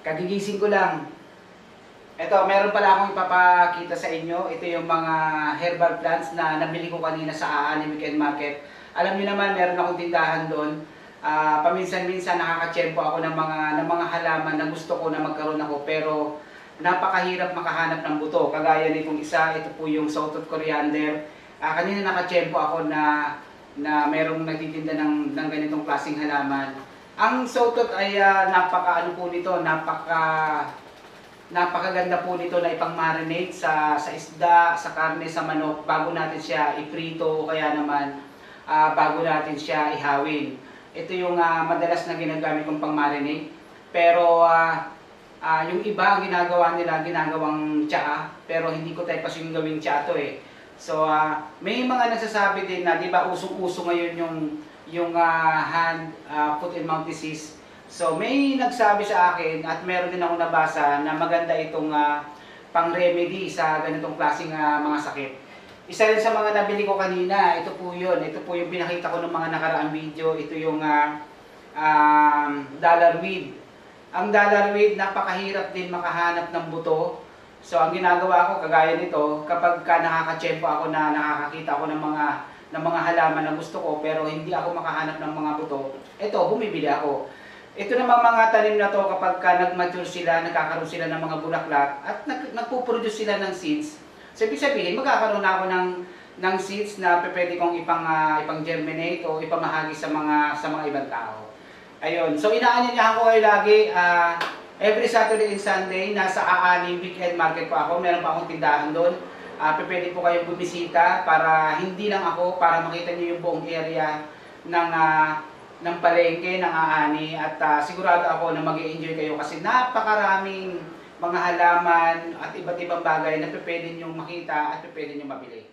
Kagigising ko lang. Ito, meron pala akong ipapakita sa inyo. Ito yung mga herbal plants na nabili ko kanina sa Aani Weekend Market. Alam niyo naman, meron akong tindahan doon. Paminsan-minsan nakakatsyempo ako ng mga halaman na gusto ko na magkaroon ako. Pero napakahirap makahanap ng buto. Kagaya nitong isa, ito po yung South of Coriander. Kanina nakatsyempo ako na merong nagtitinda ng ganitong klaseng halaman. Ang sautot ay napaka-ano po nito, napakaganda po nito na ipang-marinate sa isda, sa karne, sa manok bago natin siya iprito o kaya naman bago natin siya ihawin. Ito yung madalas na ginagamit kong pang-marinate. Pero yung iba ang ginagawa nila, ginagawang tsaa, pero hindi ko type yung gawing tsaa to eh. So may mga nagsasabi din na 'di ba usong-uso ngayon yung hand, foot and mouth disease. So may nagsabi sa akin at meron din ako nabasa na maganda itong pang-remedy sa ganitong klaseng mga sakit. Isa rin sa mga nabili ko kanina, ito po yun. Ito po yung pinakita ko ng mga nakaraang video. Ito yung dollar weed. Ang dollar weed, napakahirap din makahanap ng buto. So ang ginagawa ko, kagaya nito, kapag nakakatsyempo ako na nakakakita ako ng mga halaman na gusto ko pero hindi ako makahanap ng mga buto, ito, bumibili ako. Ito namang mga tanim na to kapag nag-mature sila, nagkakaroon sila ng mga bulaklak at nagpo-produce sila ng seeds. So ibig sabihin, magkakaroon ako ng seeds na pwede kong ipang-germinate o ipamahagi sa mga ibang tao. Ayun. So inaanyayahan ko kayo lagi, every Saturday and Sunday, nasa Aani Weekend Market po ako. Meron pa akong tindahan doon. Pwede po kayong bumisita para hindi lang ako, para makita niyo yung buong area ng palengke ng Aani. At sigurado ako na mag-i-enjoy kayo kasi napakaraming mga halaman at iba't ibang bagay na pwede nyo makita at pwede nyo mabili.